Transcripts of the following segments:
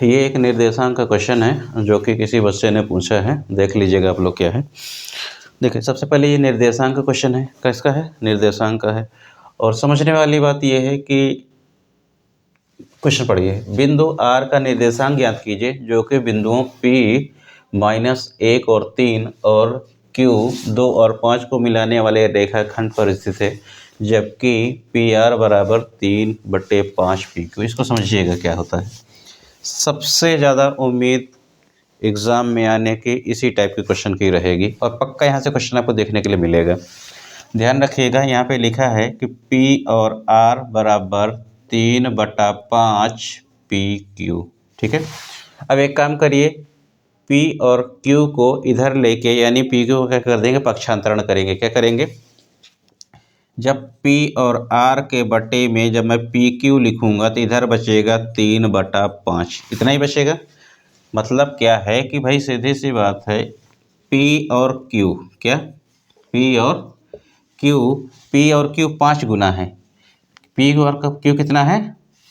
ये एक निर्देशांक का क्वेश्चन है जो कि किसी बच्चे ने पूछा है। देख लीजिएगा आप लोग क्या है। देखिए, सबसे पहले ये निर्देशांक का क्वेश्चन है। किसका है? निर्देशांक का है। और समझने वाली बात ये है कि क्वेश्चन पढ़िए। बिंदु आर का निर्देशांक ज्ञात कीजिए जो कि बिंदुओं P -1 और 3 और Q 2 और 5 को मिलाने वाले रेखाखंड पर स्थित है, जबकि PR बराबर 3/5 PQ। इसको समझिएगा क्या होता है। सबसे ज़्यादा उम्मीद एग्ज़ाम में आने की इसी टाइप के क्वेश्चन की रहेगी और पक्का यहाँ से क्वेश्चन आपको देखने के लिए मिलेगा। ध्यान रखिएगा, यहाँ पे लिखा है कि P और R बराबर 3/5 PQ। ठीक है। अब एक काम करिए, P और Q को इधर लेके यानी PQ को क्या कर देंगे? पक्षांतरण करेंगे। क्या करेंगे? जब P और R के बटे में जब मैं PQ लिखूंगा तो इधर बचेगा 3/5। इतना ही बचेगा। मतलब क्या है कि भाई सीधी सी बात है, P और Q क्या? P और Q 5 गुना है। P और Q कितना है?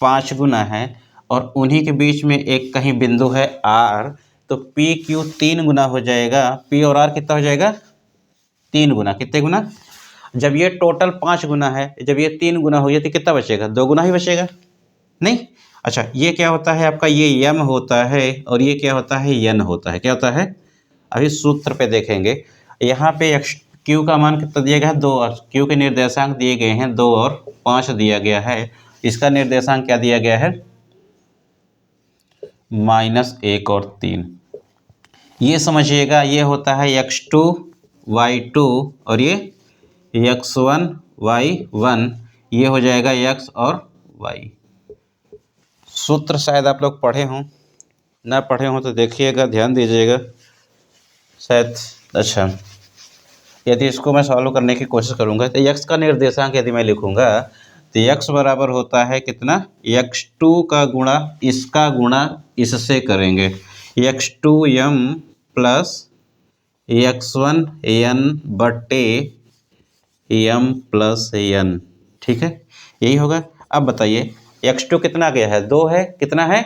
5 गुना है। और उन्हीं के बीच में एक कहीं बिंदु है R, तो PQ 3 गुना हो जाएगा। P और R कितना हो जाएगा? 3 गुना। कितने गुना? जब ये टोटल 5 गुना है, जब ये 3 गुना हो गया तो कितना बचेगा? 2 गुना ही बचेगा, नहीं? अच्छा, ये क्या होता है आपका? ये m होता है और ये क्या होता है? n होता है। क्या होता है? अभी सूत्र पे देखेंगे। यहाँ पे Q का मान कितना दिया गया है? 2 और Q के निर्देशांक दिए गए हैं 2 और 5 दिया गया है। इसका निर्देशांक क्या दिया गया है? -1 और 3। ये समझिएगा, ये होता है x2 y2 और ये x1 y1। ये हो जाएगा x और y। सूत्र शायद आप लोग पढ़े हों, ना पढ़े हों तो देखिएगा, ध्यान दीजिएगा शायद। अच्छा, यदि इसको मैं सॉल्व करने की कोशिश करूंगा तो x का निर्देशांक यदि मैं लिखूंगा तो x बराबर होता है कितना? x2 का गुणा इसका गुणा इससे करेंगे, x2m प्लस x1n बटे m प्लस n। ठीक है, यही होगा। अब बताइए, x2 कितना गया है? 2 है। कितना है?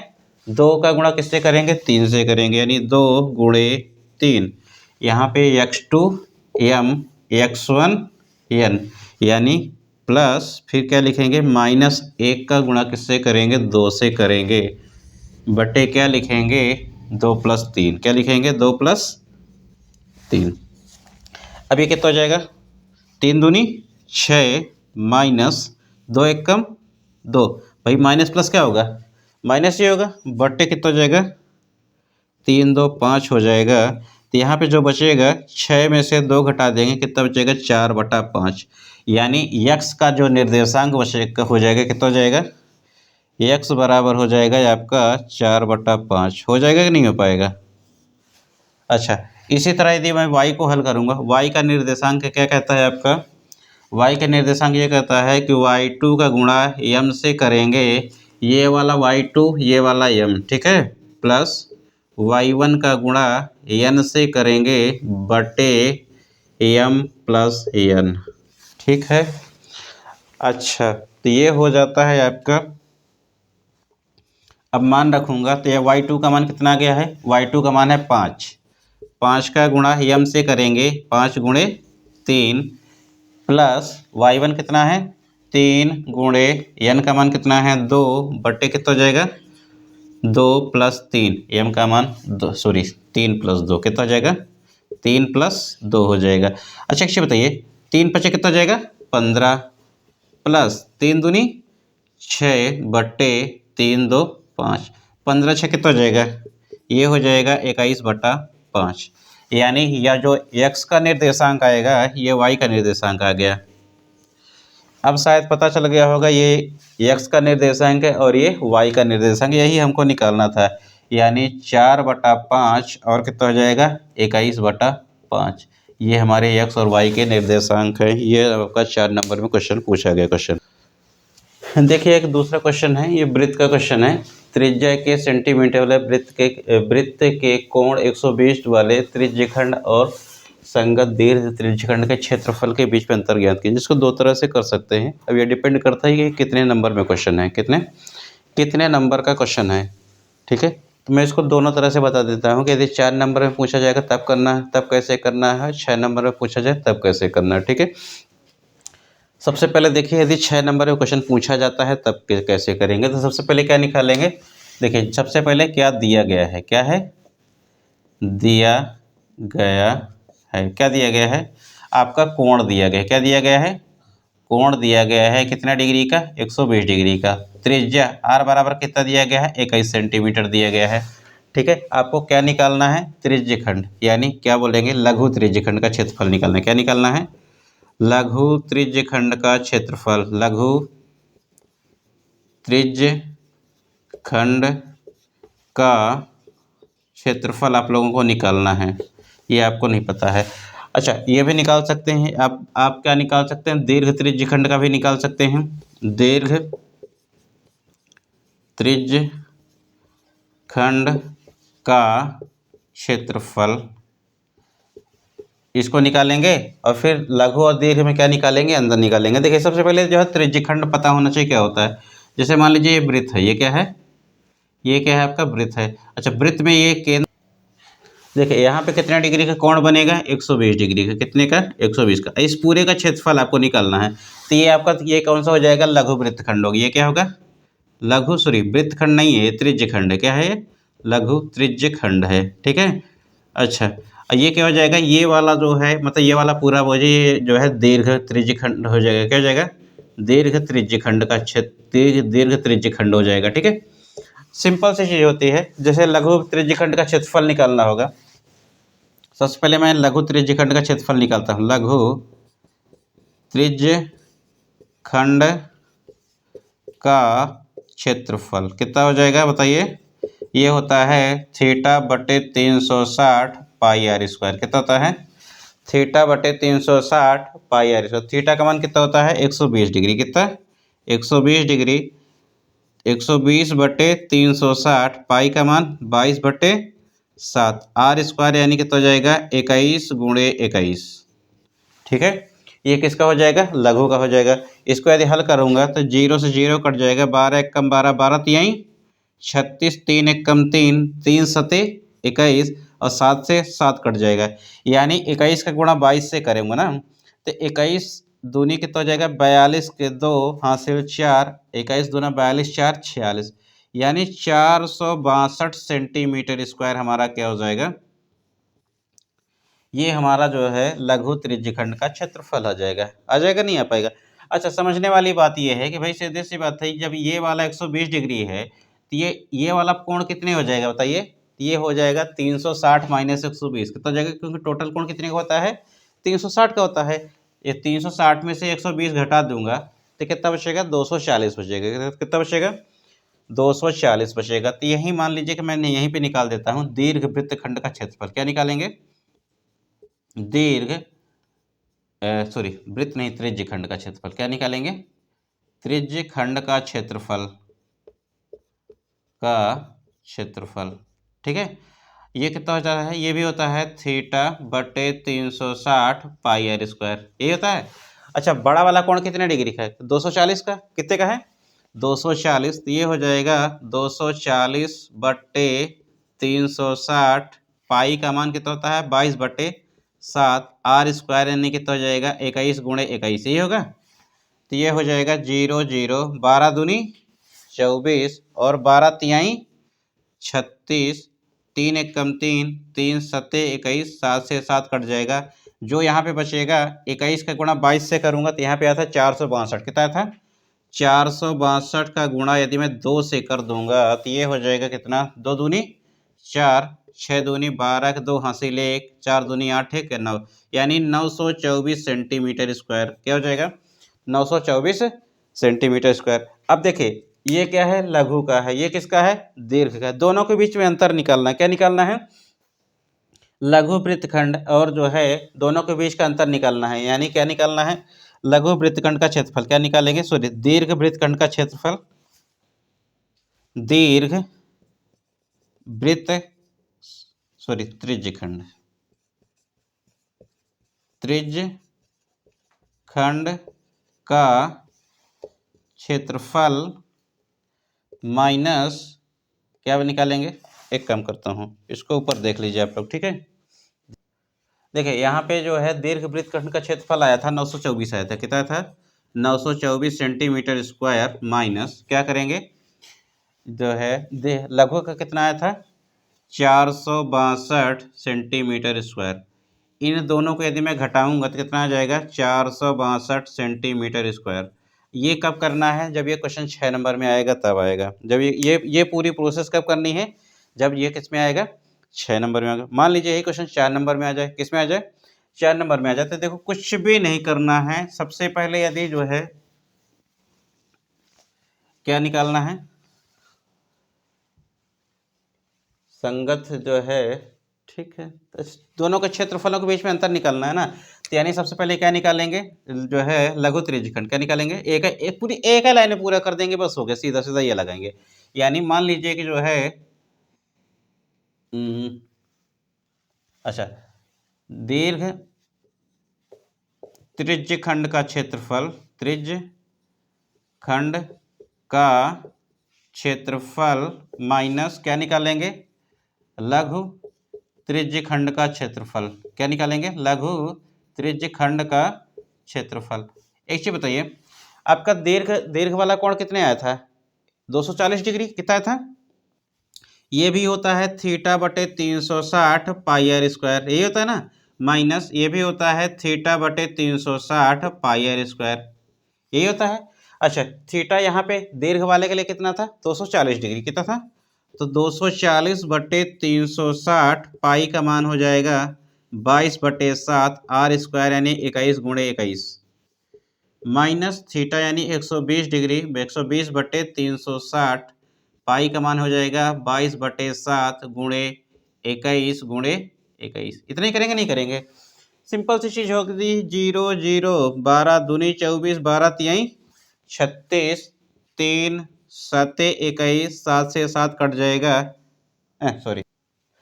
2 का गुणा किससे करेंगे? 3 से करेंगे, यानी 2 गुणे 3। यहाँ पे x2m x1n यानी प्लस फिर क्या लिखेंगे? -1 का गुणा किससे करेंगे? 2 से करेंगे, बटे क्या लिखेंगे? 2 + 3। क्या लिखेंगे? 2 + 3। अब ये कितना हो जाएगा? 3 दूनी 6 माइनस 2 एक कम 2। भाई माइनस प्लस क्या होगा? माइनस ही होगा। बटे कितना हो जाएगा? 3 2 5 हो जाएगा। तो यहाँ पे जो बचेगा 6 में से 2 घटा देंगे, कितना बचेगा? 4/5। यानी x का जो निर्देशांक बचेगा हो जाएगा, कितना हो जाएगा? x बराबर हो जाएगा आपका 4/5। हो जाएगा कि नहीं हो पाएगा? अच्छा, इसी तरह यदि मैं y को हल करूँगा, y का निर्देशांक क्या कहता है आपका? y का निर्देशांक ये कहता है कि y2 का गुणा m से करेंगे, ये वाला y2 ये वाला m, ठीक है, प्लस y1 का गुणा n से करेंगे बटे m प्लस n। ठीक है। अच्छा, तो ये हो जाता है आपका। अब मान रखूँगा तो ये y2 का मान कितना आ गया है? y2 का मान है 5। 5 का गुणा m से करेंगे, 5 गुणे 3 प्लस y1 कितना है? 3 गुणे n का मान कितना है? 2 बटे कितना हो जाएगा? 2 + 3। m का मान 2, सॉरी 3 + 2 कितना हो जाएगा? 3 + 2 हो जाएगा। अच्छा बताइए, 3 × 5 कितना हो जाएगा? 15 प्लस 3 दूनी 6 बटे 3 2 5। 15 6 कितना हो जाएगा? ये हो जाएगा 21/5। यानी यह जो x का निर्देशांक आएगा ये y का निर्देशांक आ गया। अब शायद पता चल गया होगा, ये x का निर्देशांक है और ये y का निर्देशांक, यही हमको निकालना था। यानी 4/5 और कितना हो जाएगा? 21/5। ये हमारे x और y के निर्देशांक है। ये आपका 4 नंबर में क्वेश्चन पूछा गया क्वेश्चन। देखिए, एक दूसरा क्वेश्चन है, ये वृत्त का क्वेश्चन है। त्रिज्या के सेंटीमीटर वाले वृत्त के कोण 120 वाले त्रिज्यखंड और संगत दीर्घ त्रिज्यखंड के क्षेत्रफल के बीच में अंतर ज्ञात कीजिए। जिसको 2 तरह से कर सकते हैं। अब ये डिपेंड करता है कि कितने नंबर में क्वेश्चन है, कितने नंबर का क्वेश्चन है। ठीक है, तो मैं इसको दोनों तरह से बता देता हूँ कि यदि 4 नंबर में पूछा जाएगा तब करना है, तब कैसे करना है, 6 नंबर में पूछा जाए तब कैसे करना है। ठीक है, सबसे पहले देखिए यदि 6 नंबर में क्वेश्चन पूछा जाता है तब कैसे करेंगे। तो सबसे पहले क्या निकालेंगे, देखिए सबसे पहले क्या दिया गया है, क्या है दिया गया है, क्या दिया गया है, आपका कोण दिया गया है। क्या दिया गया है, कोण दिया गया है कितना डिग्री का, 120 डिग्री का। त्रिज्या r बराबर कितना दिया गया है, 21 सेंटीमीटर दिया गया है। ठीक है, आपको क्या निकालना है, त्रिज्यखंड, यानी क्या बोलेंगे, लघु त्रिज्यखंड का क्षेत्रफल निकालना है। क्या निकालना है, लघु त्रिज्यखंड का क्षेत्रफल, लघु त्रिज्यखंड का क्षेत्रफल आप लोगों को निकालना है, ये आपको नहीं पता है। अच्छा, ये भी निकाल सकते हैं आप क्या निकाल सकते हैं, दीर्घ त्रिज्यखंड का भी निकाल सकते हैं। दीर्घ त्रिज्यखंड का क्षेत्रफल, इसको निकालेंगे और फिर लघु और दीर्घ में क्या निकालेंगे, अंदर निकालेंगे। देखिए सबसे पहले जो है त्रिज्यखंड पता होना चाहिए क्या होता है। जैसे मान लीजिए ये वृत्त है, ये क्या है, ये क्या है आपका वृत्त है। अच्छा, वृत्त में ये केंद्र, देखिए यहाँ पे कितना डिग्री का कोण बनेगा, 120 डिग्री का, कितने का, 120 का। इस पूरे का क्षेत्रफल आपको निकालना है। तो ये आपका ये कौन सा हो जाएगा, लघु वृत्तखंड होगा। ये क्या होगा, लघु, सॉरी वृत्तखंड नहीं है, ये त्रिज्यखंड है। क्या है ये, लघु त्रिज्यखंड है। ठीक है, अच्छा ये क्या हो जाएगा, ये वाला जो है मतलब ये वाला पूरा वो ये जो है दीर्घ त्रिज्यखंड हो जाएगा। क्या हो जाएगा, दीर्घ त्रिज्यखंड का क्षेत्र, दीर्घ त्रिज्यखंड हो जाएगा। ठीक है, सिंपल सी चीज़ होती है। जैसे लघु त्रिज्यखंड का क्षेत्रफल निकालना होगा, सबसे पहले मैं लघु त्रिज्यखंड का क्षेत्रफल निकालता हूँ। लघु त्रिज्यखंड का क्षेत्रफल कितना हो जाएगा बताइए, ये होता है θ/360 पाई आर स्क्वायर। कितना होता है, θ/360 पाई आर स्क्वायर। थीटा का मान कितना होता है, 120 डिग्री। कितना, 120 डिग्री, 120/360, पाई का मान 22/7, आर स्क्वायर यानी कितना हो जाएगा, 21 गुणे 21। ठीक है, ये किसका हो जाएगा, लघु का हो जाएगा। इसको यदि हल करूंगा तो 0 से 0 कट जाएगा, 12 1 कम 12, 12 तिहाई 36, 3 1 कम 3, 3 सते 21 और 7 से 7 कट जाएगा। यानी 21 का गुणा 22 से करेंगे ना, तो 21 दूनी कितना हो जाएगा, 42 के 2 हासिल 4, 21 दूना 42, 4 46, यानी 462 सेंटीमीटर स्क्वायर हमारा क्या हो जाएगा, ये हमारा जो है लघु त्रिज्यखंड का क्षेत्रफल आ जाएगा नहीं आ पाएगा। अच्छा, समझने वाली बात ये है कि भाई सीधी सी बात है, जब ये वाला 120 डिग्री है तो ये वाला कोण कितने हो जाएगा बताइए, ये हो जाएगा 360 माइनस 120, कितना हो जाएगा, क्योंकि टोटल कोण कितने का होता है, 360 का होता है। ये 360 में से 120 घटा दूंगा तो कितना बचेगा, 240 बचेगा। कितना बचेगा, 240 बचेगा। तो यही मान लीजिए कि मैंने यहीं पे निकाल देता हूँ दीर्घ वृत्तखंड का क्षेत्रफल। क्या निकालेंगे, दीर्घ सॉरी वृत्त नहीं, त्रिज्यखंड का क्षेत्रफल। क्या निकालेंगे, त्रिज्यखंड का क्षेत्रफल का क्षेत्रफल। ठीक है, ये कितना होता है, ये भी होता है θ/360 पाई आर स्क्वायर, ये होता है। अच्छा, बड़ा वाला कोण कितने डिग्री का है, 240 का, कितने का है, 240। तो ये हो जाएगा 240/360, पाई का मान कितना होता है, 22/7, आर स्क्वायर यानी कितना हो जाएगा, 21 गुणे 21, यही होगा। तो ये हो जाएगा 0 0, 12 दूनी 24 और 12 तिहाई 36, 3 1 कम 3, 3 सत्ते 21, 7 से 7 कट जाएगा। जो यहाँ पे बचेगा, 21 का गुणा 22 से करूँगा तो यहाँ पे आता है 462। कितना था, 462 का गुणा यदि मैं 2 से कर दूंगा तो ये हो जाएगा कितना, 2 दूनी 4, 6 दूनी 12 के 2 हासिल 1, 4 दूनी 8 1 9, यानी 924 सेंटीमीटर स्क्वायर। क्या हो जाएगा, 924 सेंटीमीटर स्क्वायर। अब देखिए ये क्या है, लघु का है, ये किसका है, दीर्घ का है। दोनों के बीच में अंतर निकालना है। क्या निकालना है, लघु वृत्तखंड और जो है दोनों के बीच का अंतर निकालना है। यानी क्या निकालना है, लघु वृत्तखंड का क्षेत्रफल। क्या निकालेंगे, सॉरी दीर्घ वृत्तखंड का क्षेत्रफल, दीर्घ वृत्त सॉरी त्रिज्यखंड, त्रिज्यखंड का क्षेत्रफल माइनस क्या निकालेंगे, एक काम करता हूँ, इसको ऊपर देख लीजिए आप लोग, ठीक है। देखिए यहाँ पे जो है दीर्घ वृत्तखंड का क्षेत्रफल आया था 924 आया था, कितना था 924 सेंटीमीटर स्क्वायर माइनस क्या करेंगे जो है लघु का कितना आया था 462 सेंटीमीटर स्क्वायर। इन दोनों को यदि मैं घटाऊंगा तो कितना आ जाएगा 462 सेंटीमीटर स्क्वायर। ये कब करना है, जब ये क्वेश्चन 6 नंबर में आएगा तब आएगा। जब ये पूरी प्रोसेस कब करनी है, जब ये किस में आएगा 6 नंबर में आएगा। मान लीजिए यही क्वेश्चन 4 नंबर में आ जाए, किस में आ जाए 4 नंबर में आ जाए, तो देखो कुछ भी नहीं करना है। सबसे पहले यदि जो है क्या निकालना है, संगत जो है, ठीक है, तो दोनों के क्षेत्रफलों के बीच में अंतर निकालना है ना। तो यानी सबसे पहले क्या निकालेंगे जो है लघु त्रिज्यखंड, क्या निकालेंगे एक पूरी एक लाइन में पूरा कर देंगे, बस हो गया, सीधा सीधा ये लगाएंगे। यानी मान लीजिए कि जो है अच्छा दीर्घ त्रिज्यखंड का क्षेत्रफल, त्रिज्यखंड का क्षेत्रफल माइनस क्या निकालेंगे लघु त्रिज्यखंड का क्षेत्रफल, क्या निकालेंगे लघु त्रिज्यखंड का क्षेत्रफल। एक चीज बताइए, आपका दीर्घ दीर्घ वाला कोण कितने आया था 240 डिग्री, कितना आया था। ये भी होता है थीटा बटे 360 पाई आर स्क्वायर, यही होता है ना, माइनस ये भी होता है थीटा बटे 360 पाई आर स्क्वायर, यही होता है। अच्छा थीटा यहाँ पे दीर्घ वाले के लिए कितना था 240 डिग्री, कितना था, तो 240 बटे 360 पाई का मान हो जाएगा 22/7 आर स्क्वायर यानी 21 गुणे 21 माइनस थीटा यानी 120 डिग्री 120 बटे 360 पाई का मान हो जाएगा 22/7 गुणे 21 गुणे 21। इतना ही करेंगे, नहीं करेंगे, सिंपल सी चीज होगी 0 0 12 दूनी 24 12 तिहाई 36 3 7 21 7 से 7 कट जाएगा, सॉरी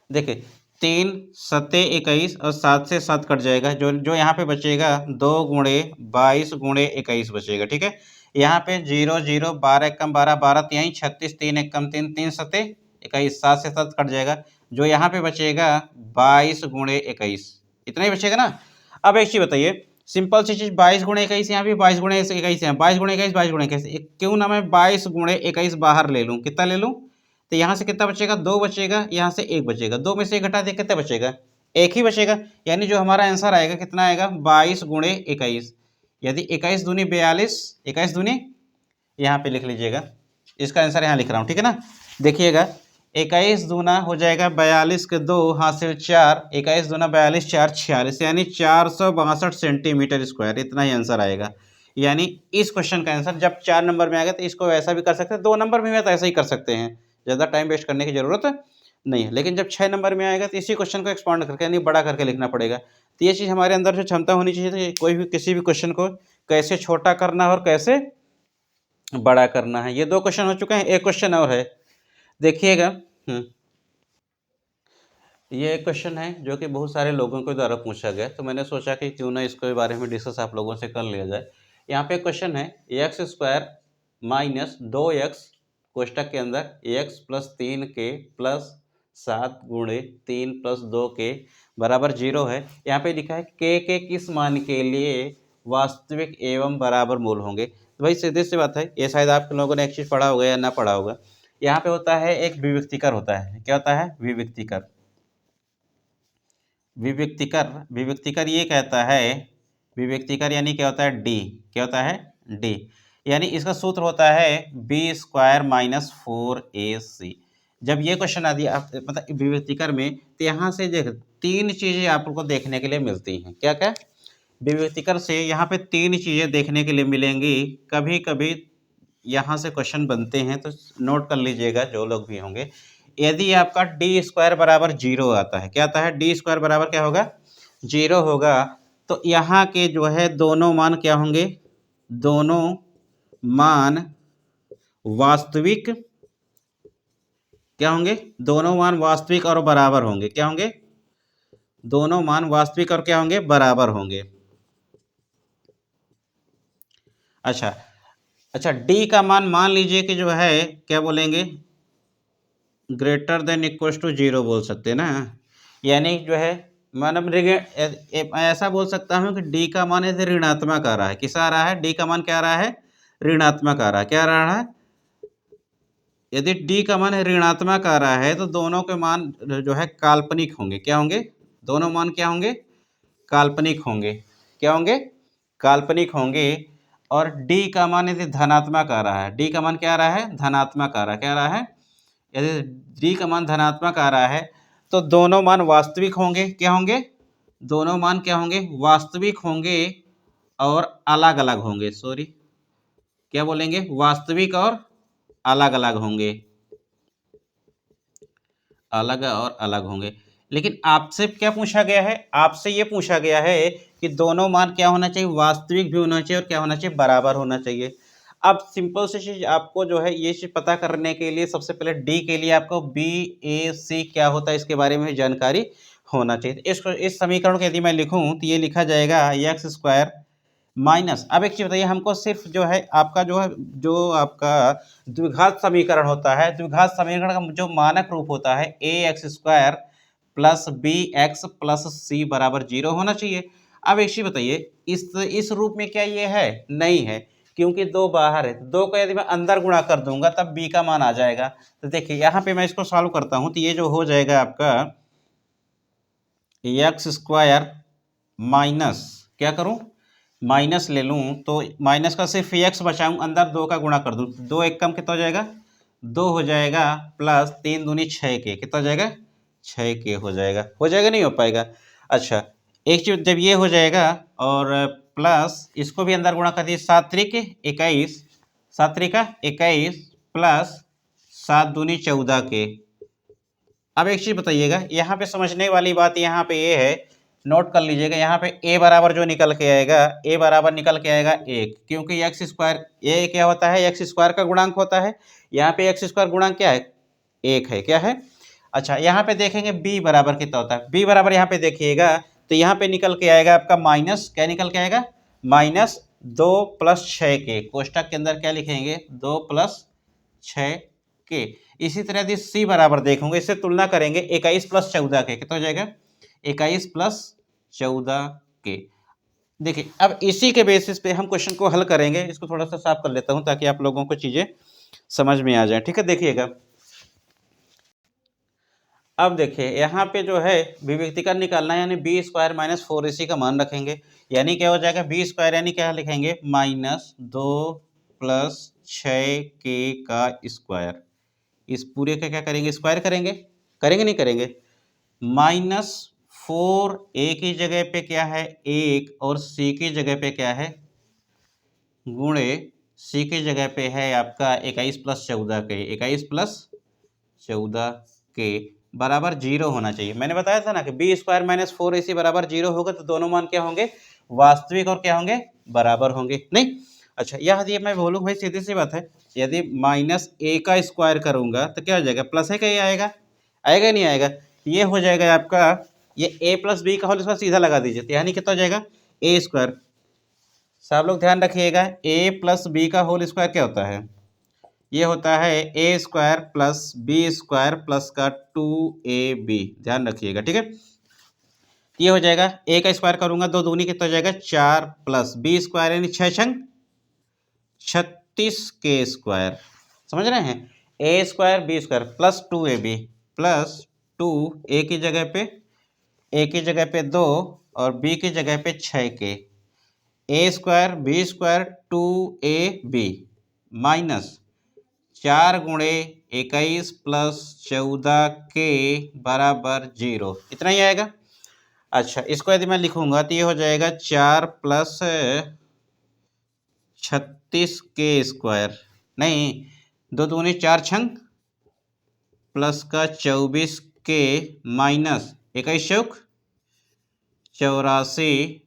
देखिए 3 7 21 और 7 से 7 कट जाएगा, जो जो यहाँ पे बचेगा 2 गुणे 22 गुणे 21 बचेगा, ठीक है। यहाँ पे 0 0 12 एकम 12 12 तिहाई 36 3 एकम 3 3 7 21 7 से 7 कट जाएगा, जो यहाँ पे बचेगा 22 गुणे 21, इतना ही बचेगा ना। अब एक चीज बताइए, सिंपल सी चीज 22 गुणे 21 यहाँ भी 22 गुणे 21 यहाँ 22 गुणे 21 22 गुणे 21, क्यों ना मैं 22 गुणे 21 बाहर ले लूँ, कितना ले लूँ, तो यहाँ से कितना बचेगा 2 बचेगा, यहाँ से 1 बचेगा, 2 में से 1 घटा दे कितना बचेगा 1 ही बचेगा। यानी जो हमारा आंसर आएगा कितना आएगा 22 गुणे 21। यदि 21 दूनी 42 21 दूनी यहाँ पे लिख लीजिएगा, इसका आंसर यहाँ लिख रहा हूँ, ठीक है ना। देखिएगा 21 दूना हो जाएगा 42 के 2 हासिल 4, 21 दूना 42 4 46 यानी 462 सेंटीमीटर स्क्वायर, इतना ही आंसर आएगा। यानी इस क्वेश्चन का आंसर जब 4 नंबर में आएगा तो इसको ऐसा भी कर सकते हैं, 2 नंबर में भी तो ऐसा ही कर सकते हैं, ज़्यादा टाइम वेस्ट करने की जरूरत नहीं है। लेकिन जब 6 नंबर में आएगा तो इसी क्वेश्चन को एक्सपांड करके यानी बड़ा करके लिखना पड़ेगा। तो ये चीज़ हमारे अंदर से क्षमता होनी चाहिए कि कोई भी किसी भी क्वेश्चन को कैसे छोटा करना है और कैसे बड़ा करना है। ये 2 क्वेश्चन हो चुके हैं, एक क्वेश्चन और है, देखिएगा। ये एक क्वेश्चन है जो कि बहुत सारे लोगों के द्वारा पूछा गया, तो मैंने सोचा कि क्यों ना इसके बारे में डिस्कस आप लोगों से कर लिया जाए। यहाँ पे क्वेश्चन है एक्स स्क्वायर माइनस 2x कोष्टक के अंदर x प्लस 3 के प्लस 7 गुणे 3 प्लस 2 के बराबर 0 है। यहाँ पे लिखा है के किस मान के लिए वास्तविक एवं बराबर मूल होंगे। तो भाई सीधी सी बात है, ये शायद आप लोगों ने एक चीज़ पढ़ा होगा या ना पढ़ा होगा। यहाँ पे होता है एक विविक्तिकर होता है, क्या होता है विविक्तिकर। विविक्तिकर ये कहता है, विविक्तिकर यानी क्या होता है डी, क्या होता है डी, यानी इसका सूत्र होता है बी स्क्वायर माइनस 4ac। जब ये क्वेश्चन आ दिया आप मतलब विविक्तिकर में, तो यहाँ से देख 3 चीज़ें आपको देखने के लिए मिलती हैं, क्या क्या विविक्तिकर से यहाँ पे 3 चीज़ें देखने के लिए मिलेंगी। कभी कभी यहाँ से क्वेश्चन बनते हैं तो नोट कर लीजिएगा जो लोग भी होंगे। यदि आपका डी स्क्वायर बराबर 0 आता है, क्या आता है डी स्क्वायर बराबर क्या होगा 0 होगा, तो यहाँ के जो है दोनों मान क्या होंगे, दोनों मान वास्तविक क्या होंगे, दोनों मान वास्तविक और बराबर होंगे, क्या होंगे दोनों मान वास्तविक और क्या होंगे बराबर होंगे। अच्छा डी का मान मान लीजिए कि जो है क्या बोलेंगे ग्रेटर देन इक्वल टू 0 बोल सकते हैं ना, यानी जो है मतलब ऐसा बोल सकता हूँ कि डी का मान ऐसे ऋणात्मक आ रहा है। किस आ रहा है? डी का मान क्या आ रहा है? ऋणात्मक आ रहा है। क्या आ रहा है? यदि डी का मान ऋणात्मक आ रहा है तो दोनों के मान जो है काल्पनिक होंगे। क्या होंगे? दोनों मान क्या होंगे? काल्पनिक होंगे। क्या होंगे? काल्पनिक होंगे। और डी का मान यदि धनात्मक आ रहा है, डी का मान क्या आ रहा है? धनात्मक आ रहा है। क्या आ रहा है? यदि डी का मान धनात्मक आ रहा है तो दोनों मान वास्तविक होंगे। क्या होंगे? दोनों मान क्या होंगे? वास्तविक होंगे और अलग अलग होंगे। सॉरी, क्या बोलेंगे? वास्तविक और अलग अलग होंगे। अलग और अलग होंगे। लेकिन आपसे क्या पूछा गया है? आपसे ये पूछा गया है कि दोनों मान क्या होना चाहिए? वास्तविक भी होना चाहिए और क्या होना चाहिए? बराबर होना चाहिए। अब सिंपल सी चीज आपको जो है ये चीज पता करने के लिए सबसे पहले डी के लिए आपको बी ए सी क्या होता है इसके बारे में जानकारी होना चाहिए। इस समीकरण को यदि मैं लिखूं तो ये लिखा जाएगा एक्स स्क्वायर माइनस, अब एक चीज बताइए हमको, सिर्फ जो है आपका जो है जो आपका द्विघात समीकरण होता है, द्विघात समीकरण का जो मानक रूप होता है A X square plus B X plus C बराबर 0 होना चाहिए। अब एक चीज बताइए, इस रूप में क्या ये है? नहीं है, क्योंकि दो बाहर है। दो को यदि मैं अंदर गुणा कर दूंगा तब बी का मान आ जाएगा। तो देखिए यहाँ पे मैं इसको सॉल्व करता हूँ तो ये जो हो जाएगा आपका एक्स स्क्वायर माइनस, क्या करूं? माइनस ले लूं तो माइनस का सिर्फ एक्स बचाऊं, अंदर दो का गुणा कर दूं, दो एक कम कितना हो जाएगा? दो हो जाएगा, प्लस तीन दूनी छः के, कितना हो जाएगा? छः के हो जाएगा। हो जाएगा? नहीं हो पाएगा? अच्छा, एक चीज जब ये हो जाएगा और प्लस इसको भी अंदर गुणा कर दिए, सात त्रिक 21, सात त्रिका 21 प्लस सात दूनी 14 के। अब एक चीज बताइएगा, यहाँ पे समझने वाली बात यहाँ पे ये है, नोट कर लीजिएगा, यहाँ पे a बराबर जो निकल के आएगा, a बराबर निकल के आएगा 1, क्योंकि एक्स स्क्वायर ये क्या होता है? एक्स स्क्वायर का गुणांक होता है। यहाँ पे एक्स स्क्वायर गुणांक क्या है? 1 है। क्या है? अच्छा, यहाँ पे देखेंगे b बराबर कितना होता है। b बराबर यहाँ पे देखिएगा तो यहाँ पे निकल के आएगा आपका माइनस, क्या निकल के आएगा? माइनस 2 प्लस 6 के, कोष्टक के अंदर क्या लिखेंगे? 2 प्लस 6 के। इसी तरह यदि सी बराबर देखोगे, इससे तुलना करेंगे 21 प्लस 14 के, कितना हो जाएगा? 21 प्लस 14 के। देखिए अब इसी के बेसिस पे हम क्वेश्चन को हल करेंगे। इसको थोड़ा सा साफ कर लेता हूं ताकि आप लोगों को चीजें समझ में आ जाए। ठीक है, देखिएगा अब देखिए यहाँ पे जो है विभक्तिकर निकालना है, यानी बी स्क्वायर माइनस 4ac का मान रखेंगे, यानी क्या हो जाएगा? बी स्क्वायर यानी क्या लिखेंगे? माइनस 2 प्लस 6 के का स्क्वायर। इस पूरे का क्या करेंगे? स्क्वायर करेंगे। करेंगे नहीं करेंगे? माइनस 4 ए की जगह पे क्या है? 1 और सी की जगह पे क्या है? गुणे सी की जगह पे है आपका 21 प्लस 14 के, 21 प्लस 14 के बराबर 0 होना चाहिए। मैंने बताया था ना कि बी स्क्वायर माइनस 4ac बराबर 0 होगा तो दोनों मान क्या होंगे? वास्तविक और क्या होंगे? बराबर होंगे। नहीं? अच्छा, यदि मैं बोलूँ भाई सीधी सी बात है, यदि माइनस ए का स्क्वायर करूंगा तो क्या हो जाएगा? प्लस है का ये आएगा? आएगा नहीं आएगा? ये हो जाएगा आपका, ये ए प्लस बी का होल स्क्वायर सीधा लगा दीजिए, तो यानी कितना हो जाएगा? A square. सब लोग ध्यान रखिएगा, ए प्लस बी का होल स्क्वायर क्या होता है? ये होता है A square plus B square plus का 2ab। ध्यान रखिएगा, ठीक है। ये हो जाएगा, ए का स्क्वायर करूंगा दो दूनी कितना हो जाएगा? 4 प्लस बी स्क्वायर यानी 6 छंग 36 के स्क्वायर। समझ रहे हैं? A square B square plus 2ab plus 2 A की जगह पे, ए की जगह पे 2 और बी की जगह पे 6 के, A square B square 2ab minus 4 गुणे 21 प्लस 14 के बराबर 0, इतना ही आएगा। अच्छा, इसको यदि मैं लिखूंगा तो ये हो जाएगा 4 प्लस 36 के स्क्वायर, नहीं, दो दूनी 4 छंग प्लस का 24 के माइनस 21 चौक 84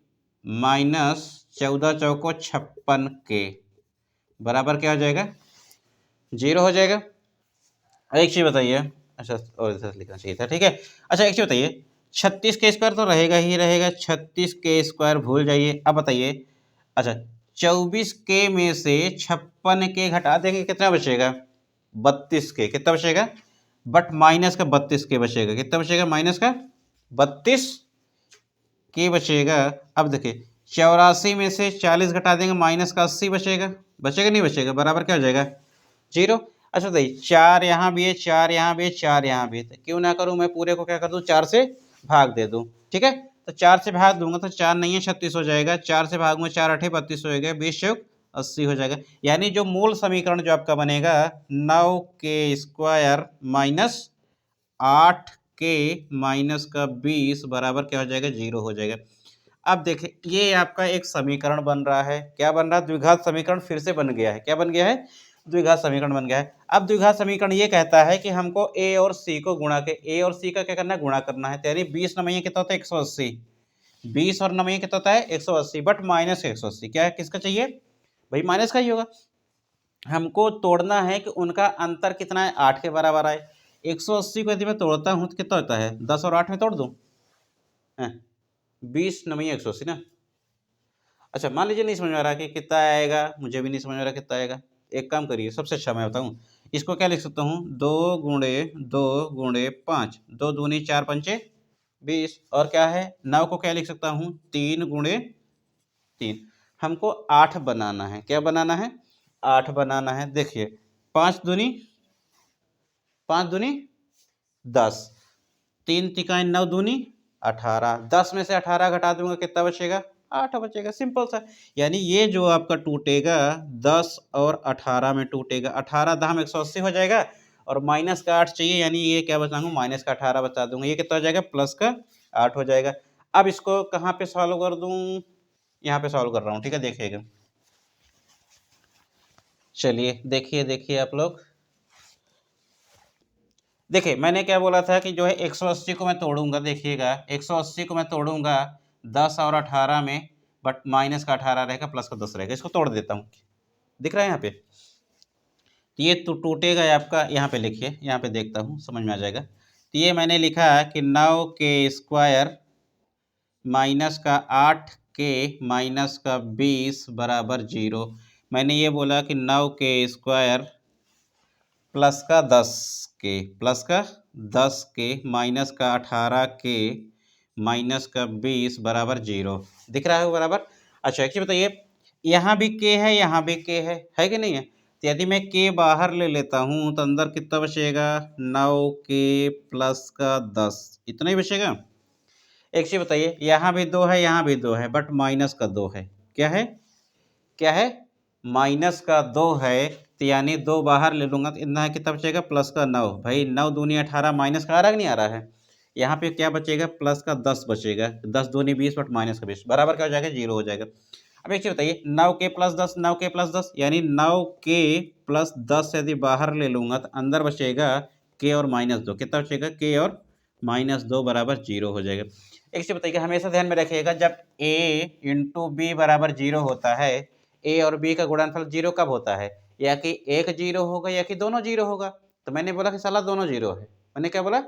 माइनस 14 चौको 56 के बराबर क्या हो जाएगा? 0 हो जाएगा। एक चीज बताइए, अच्छा और इधर लिखना चाहिए था, ठीक है। अच्छा एक चीज बताइए, 36 के स्क्वायर तो रहेगा ही रहेगा, 36 के स्क्वायर भूल जाइए। अब बताइए, अच्छा 24 के में से 56 के घटा देंगे, कितना बचेगा? 32 के। कितना बचेगा? बट माइनस का 32 के बचेगा। कितना बचेगा? माइनस का 32 के बचेगा। अब देखिए 84 में से 40 घटा देंगे, माइनस का 80 बचेगा। बचेगा नहीं बचेगा? बराबर क्या हो जाएगा? 0। अच्छा बताइए 4 यहाँ भी है, 4 यहाँ भी है, 4 यहाँ भी है, तो क्यों ना करूँ मैं पूरे को क्या कर दूँ? 4 से भाग दे दूँ। ठीक है, तो 4 से भाग दूंगा तो 4 नहीं है 36 हो जाएगा। 4 से भाग में 4 8 32 हो गया, 20 चौक 80 हो जाएगा। यानी जो मूल समीकरण जो आपका बनेगा 9 के स्क्वायर माइनस 8 के माइनस का 20 बराबर क्या हो जाएगा? 0 हो जाएगा। अब देखिए ये आपका एक समीकरण बन रहा है। क्या बन रहा है? द्विघात समीकरण फिर से बन गया है। क्या बन गया है? द्विघात समीकरण बन गया है। अब द्विघात समीकरण ये कहता है कि हमको ए और सी को गुणा के ए और सी का क्या करना है? गुणा करना है। तो यानी 20 नमैया कितना होता है? 180। 20 और नमैया कितना होता है? 180, बट माइनस 180 क्या है? किसका चाहिए भाई? माइनस का ही होगा। हमको तोड़ना है कि उनका अंतर कितना है? 8 के बराबर आए। 180 को यदि मैं तोड़ता हूँ तो कितना होता है? 10 और 8 में तोड़ दूँ? 20 नमैया 180 ना। अच्छा मान लीजिए नहीं समझ में आ रहा कि कितना आएगा, मुझे भी नहीं समझ में आ रहा कितना आएगा। एक काम करिए, सबसे अच्छा मैं बताऊं, इसको क्या लिख सकता हूँ? 2 गुणे 2 गुणे 5, 2 दूनी 4 पंचे 20, और क्या है 9 को क्या लिख सकता हूँ? 3 गुणे 3। हमको 8 बनाना है। क्या बनाना है? 8 बनाना है। देखिए 5 दूनी 10, 3 तिकाएं 9 दूनी 18, 10 में से 18 घटा दूंगा कितना बचेगा? 8 बचेगा। सिंपल सा। यानी ये जो आपका टूटेगा 10 और 18 में टूटेगा। 18 दाम 180 हो जाएगा और माइनस का 8 चाहिए, यानी ये क्या बचा दूंगा? माइनस का 18 बचा दूंगा। ये कितना हो जाएगा? प्लस का 8 हो जाएगा। अब इसको कहाँ पे सॉल्व कर दूं? यहाँ पे सॉल्व कर रहा हूँ। ठीक है, देखिएगा। चलिए देखिए देखिए आप लोग देखिए, मैंने क्या बोला था कि जो है 180 को मैं तोड़ूंगा। देखिएगा 180 को मैं तोड़ूंगा 10 और 18 में, बट माइनस का 18 रहेगा, प्लस का 10 रहेगा। इसको तोड़ देता हूँ। दिख रहा है यहाँ पे? तो ये तो टूटेगा आपका। यहाँ पे लिखिए, यहाँ पे देखता हूँ समझ में आ जाएगा। तो ये मैंने लिखा कि 9 के स्क्वायर माइनस का 8 के माइनस का 20 बराबर 0। मैंने ये बोला कि 9 के स्क्वायर प्लस का 10 के, प्लस का 10 के माइनस का 18 के माइनस का 20 बराबर 0। दिख रहा है वो बराबर? अच्छा एक चीज़ बताइए, यहाँ भी के है, यहाँ भी के है कि नहीं है? तो यदि मैं के बाहर ले लेता हूँ तो अंदर कितना बचेगा? 9 के प्लस का 10, इतना ही बचेगा। एक चीज़ बताइए, यहाँ भी 2 है, यहाँ भी 2 है, बट माइनस का 2 है। क्या है? क्या है? माइनस का 2 है। तो यानी 2 बाहर ले लूंगा तो इतना है, कितना बचेगा? प्लस का 9। भाई 9 दूनी 18, माइनस का आ रहा है कि नहीं आ रहा है? यहाँ पे क्या बचेगा? प्लस का 10 बचेगा। 10 दूनी 20, बट माइनस का 20 बराबर क्या हो जाएगा? 0 हो जाएगा। अब एक चीज़ बताइए, 9 के प्लस 10, 9 के प्लस 10, यानी 9 के प्लस 10 यदि बाहर ले लूंगा तो अंदर बचेगा के और माइनस 2। कितना बचेगा? के और माइनस 2 बराबर 0 हो जाएगा। एक चीज़ बताइए, हमेशा ध्यान में रखिएगा, जब a इंटू बी बराबर 0 होता है, ए और बी का गुणनफल 0 कब होता है? या कि एक 0 होगा या कि दोनों 0 होगा। तो मैंने बोला कि साला दोनों 0 है। मैंने क्या बोला?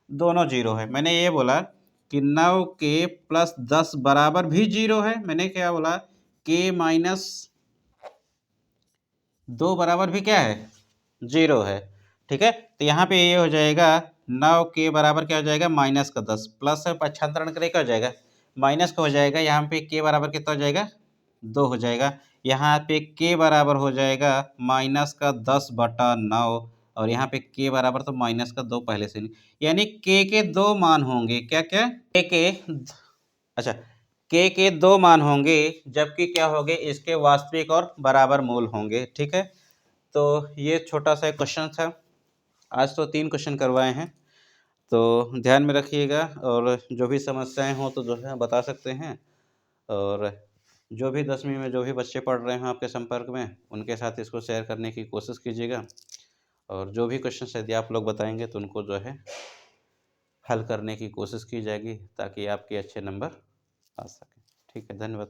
दोनों 0 है। मैंने ये बोला कि 9 के प्लस 10 बराबर भी 0 है। मैंने क्या बोला? के माइनस 2 बराबर भी क्या है? 0 है। ठीक है, तो यहाँ पे ये हो जाएगा 9 के बराबर क्या हो जाएगा? माइनस का 10, प्लस है पक्षांतरण करे क्या हो जाएगा? माइनस का हो जाएगा। यहाँ पे के बराबर कितना हो जाएगा? 2 हो जाएगा। यहाँ पे के बराबर हो जाएगा माइनस का 10/9, और यहाँ पे के बराबर तो माइनस का 2 पहले से नहीं, यानी के 2 मान होंगे। क्या क्या? के अच्छा, के 2 मान होंगे, जबकि क्या होंगे? इसके वास्तविक और बराबर मूल होंगे। ठीक है, तो ये छोटा सा एक क्वेश्चन था। आज तो 3 क्वेश्चन करवाए हैं, तो ध्यान में रखिएगा, और जो भी समस्याएं हो तो जो है बता सकते हैं। और जो भी 10वीं में जो भी बच्चे पढ़ रहे हैं आपके संपर्क में, उनके साथ इसको शेयर करने की कोशिश कीजिएगा। और जो भी क्वेश्चन यदि आप लोग बताएंगे तो उनको जो है हल करने की कोशिश की जाएगी, ताकि आपके अच्छे नंबर आ सकें। ठीक है, धन्यवाद।